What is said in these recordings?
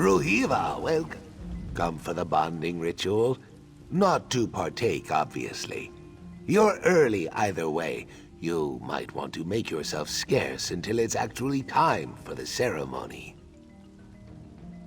Ruhiva, welcome. Come for the bonding ritual? Not to partake, obviously. You're early either way. You might want to make yourself scarce until it's actually time for the ceremony.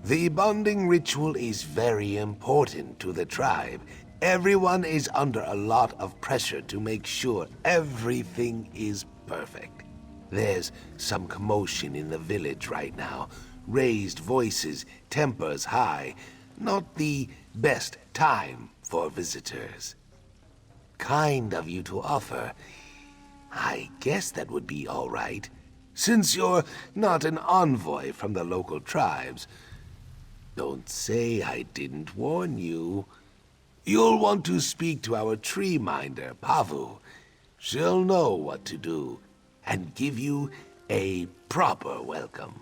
The bonding ritual is very important to the tribe. Everyone is under a lot of pressure to make sure everything is perfect. There's some commotion in the village right now. Raised voices, tempers high. Not the best time for visitors. Kind of you to offer. I guess that would be all right, since you're not an envoy from the local tribes. Don't say I didn't warn you. You'll want to speak to our tree minder, Pavu. She'll know what to do, and give you a proper welcome.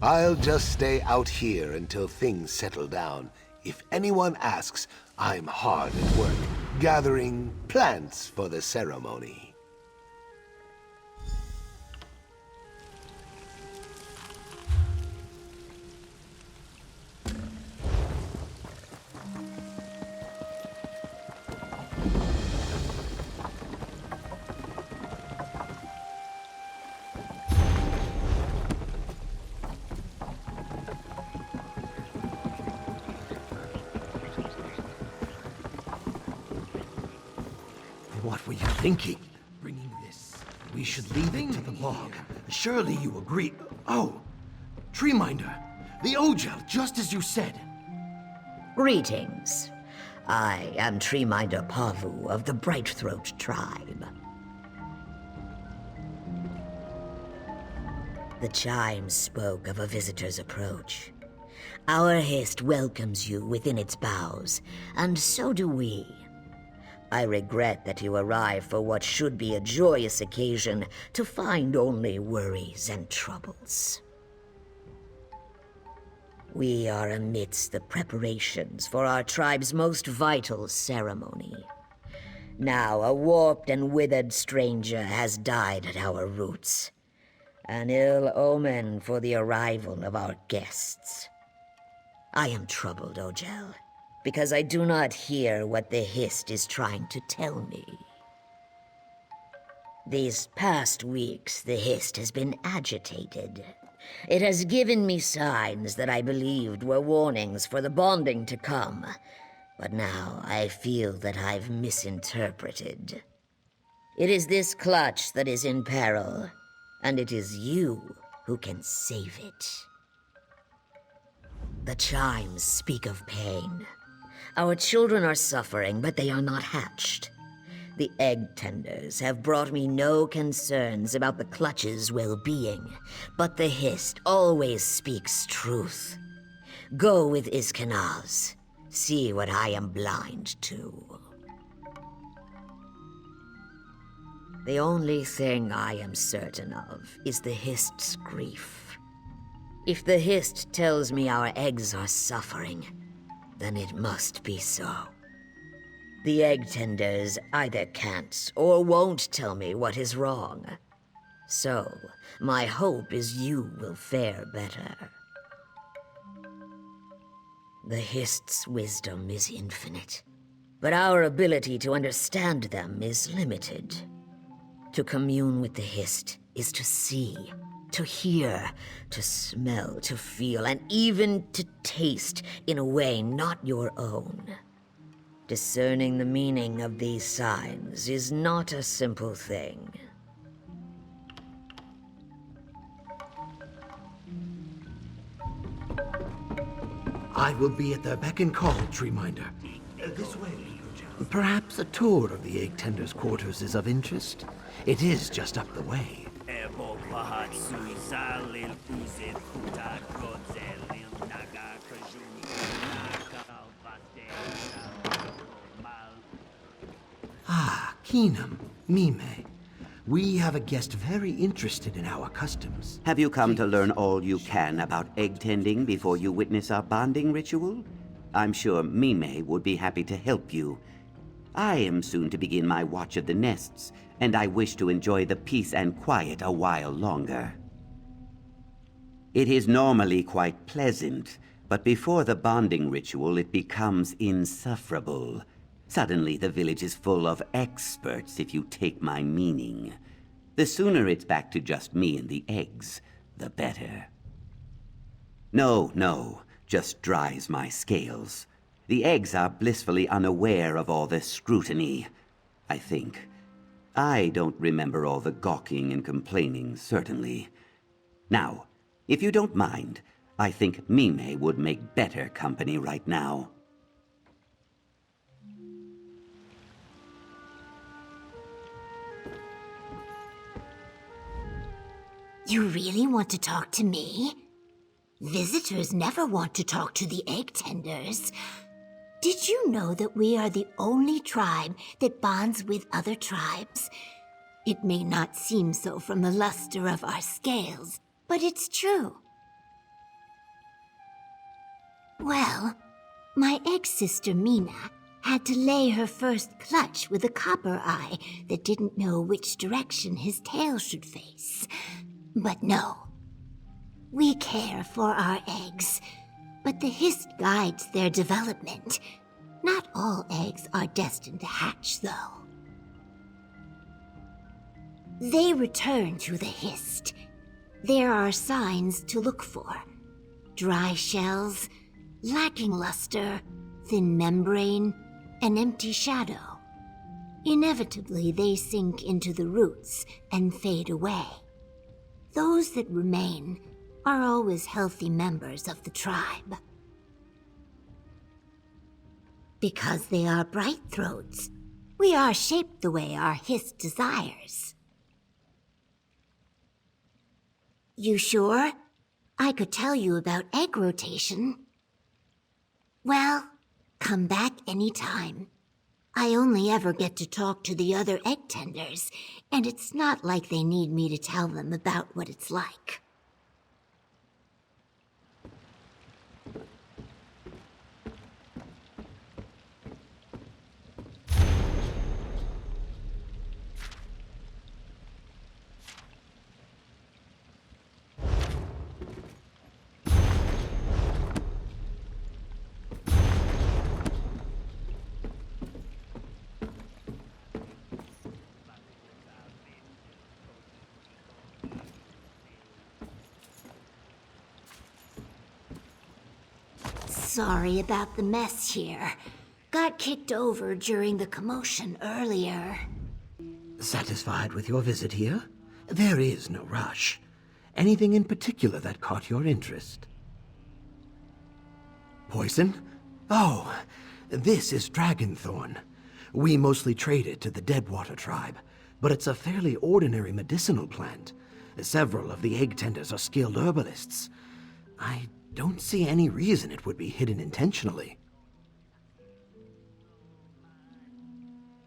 I'll just stay out here until things settle down. If anyone asks, I'm hard at work, gathering plants for the ceremony. What were you thinking? Bringing this. We should leave it to the log. Surely you agree. Oh, Treeminder. The Ogel, just as you said. Greetings. I am Treeminder Pavu of the Brightthroat tribe. The chimes spoke of a visitor's approach. Our Hist welcomes you within its boughs, and so do we. I regret that you arrive for what should be a joyous occasion to find only worries and troubles. We are amidst the preparations for our tribe's most vital ceremony. Now a warped and withered stranger has died at our roots. An ill omen for the arrival of our guests. I am troubled, Ogel, because I do not hear what the Hist is trying to tell me. These past weeks, the Hist has been agitated. It has given me signs that I believed were warnings for the bonding to come, but now I feel that I've misinterpreted. It is this clutch that is in peril, and it is you who can save it. The chimes speak of pain. Our children are suffering, but they are not hatched. The egg tenders have brought me no concerns about the clutch's well-being, but the Hist always speaks truth. Go with Iskanaz. See what I am blind to. The only thing I am certain of is the Hist's grief. If the Hist tells me our eggs are suffering, then it must be so. The egg tenders either can't or won't tell me what is wrong. So, my hope is you will fare better. The Hist's wisdom is infinite, but our ability to understand them is limited. To commune with the Hist is to see, to hear, to smell, to feel, and even to taste in a way not your own. Discerning the meaning of these signs is not a simple thing. I will be at the beck and call, Treeminder. This way. Perhaps a tour of the egg tender's quarters is of interest. It is just up the way. Ah, Keenum, Mime. We have a guest very interested in our customs. Have you come to learn all you can about egg tending before you witness our bonding ritual? I'm sure Mime would be happy to help you. I am soon to begin my watch of the nests, and I wish to enjoy the peace and quiet a while longer. It is normally quite pleasant, but before the bonding ritual it becomes insufferable. Suddenly the village is full of experts, if you take my meaning. The sooner it's back to just me and the eggs, the better. No, just dries my scales. The eggs are blissfully unaware of all this scrutiny, I think. I don't remember all the gawking and complaining, certainly. Now, if you don't mind, I think Mime would make better company right now. You really want to talk to me? Visitors never want to talk to the egg tenders. Did you know that we are the only tribe that bonds with other tribes? It may not seem so from the luster of our scales, but it's true. Well, my egg sister Mina had to lay her first clutch with a copper eye that didn't know which direction his tail should face. But no, we care for our eggs, but the Hist guides their development. Not all eggs are destined to hatch, though. They return to the Hist. There are signs to look for. Dry shells, lacking luster, thin membrane, an empty shadow. Inevitably, they sink into the roots and fade away. Those that remain are always healthy members of the tribe. Because they are bright throats, we are shaped the way our Hist desires. You sure? I could tell you about egg rotation. Well, come back anytime. I only ever get to talk to the other egg tenders, and it's not like they need me to tell them about what it's like. Sorry about the mess here. Got kicked over during the commotion earlier. Satisfied with your visit here? There is no rush. Anything in particular that caught your interest? Poison? Oh, this is dragonthorn. We mostly trade it to the Deadwater tribe, but it's a fairly ordinary medicinal plant. Several of the egg tenders are skilled herbalists. I don't see any reason it would be hidden intentionally.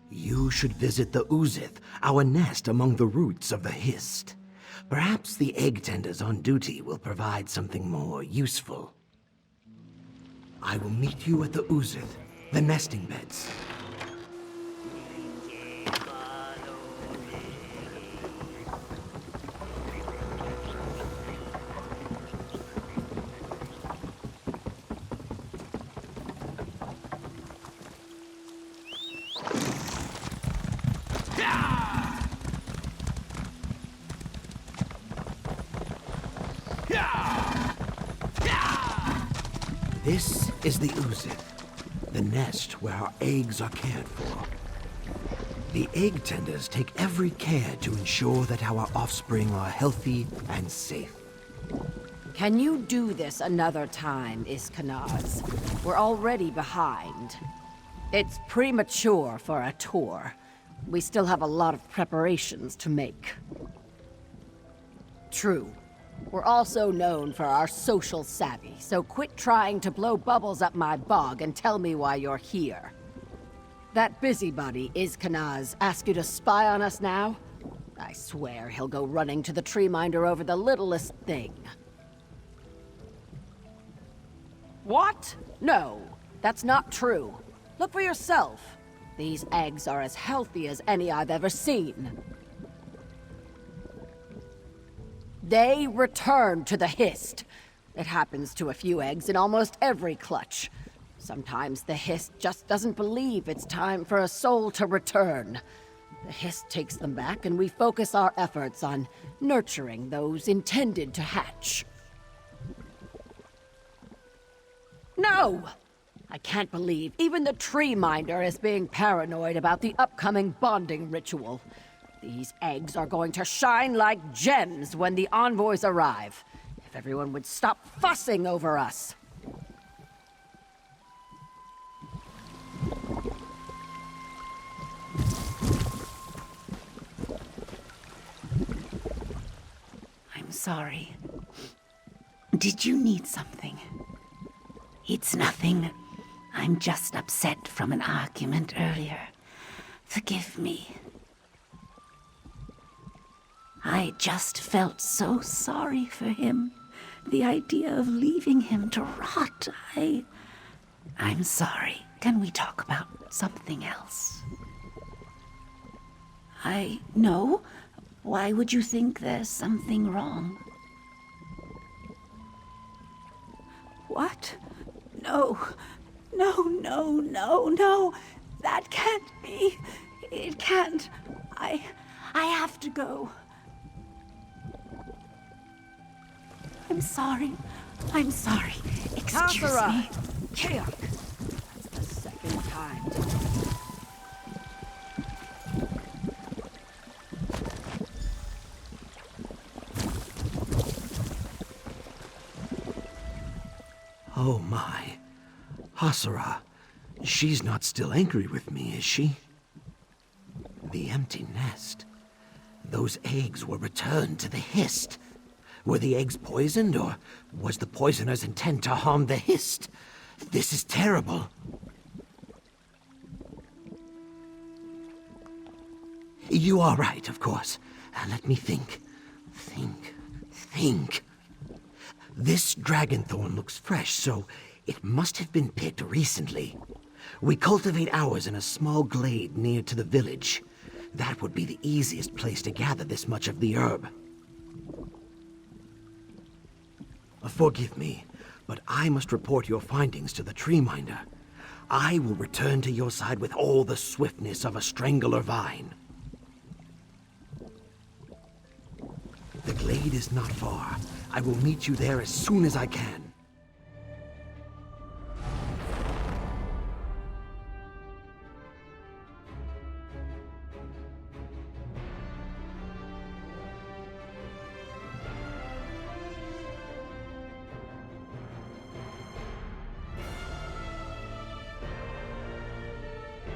You should visit the Uzith, our nest among the roots of the Hist. Perhaps the egg tenders on duty will provide something more useful. I will meet you at the Uzith, the nesting beds. This is the Uzith, the nest where our eggs are cared for. The egg tenders take every care to ensure that our offspring are healthy and safe. Can you do this another time, Iskanaz? We're already behind. It's premature for a tour. We still have a lot of preparations to make. True. We're also known for our social savvy, so quit trying to blow bubbles up my bog and tell me why you're here. That busybody, Iskanaz, ask you to spy on us now? I swear he'll go running to the Treeminder over the littlest thing. What? No, that's not true. Look for yourself. These eggs are as healthy as any I've ever seen. They return to the Hist. It happens to a few eggs in almost every clutch. Sometimes the Hist just doesn't believe it's time for a soul to return. The Hist takes them back, and we focus our efforts on nurturing those intended to hatch. No! I can't believe even the tree minder is being paranoid about the upcoming bonding ritual. These eggs are going to shine like gems when the envoys arrive. If everyone would stop fussing over us. I'm sorry. Did you need something? It's nothing. I'm just upset from an argument earlier. Forgive me. I just felt so sorry for him. The idea of leaving him to rot, I'm sorry. Can we talk about something else? No. Why would you think there's something wrong? What? No. No. That can't be. It can't. I have to go. I'm sorry. Excuse me. Chaos! That's the second time. Oh my. Hasara. She's not still angry with me, is she? The empty nest. Those eggs were returned to the Hist. Were the eggs poisoned, or was the poisoner's intent to harm the Hist? This is terrible. You are right, of course. Let me think. Think. This dragonthorn looks fresh, so it must have been picked recently. We cultivate ours in a small glade near to the village. That would be the easiest place to gather this much of the herb. Forgive me, but I must report your findings to the tree minder. I will return to your side with all the swiftness of a strangler vine. The glade is not far. I will meet you there as soon as I can.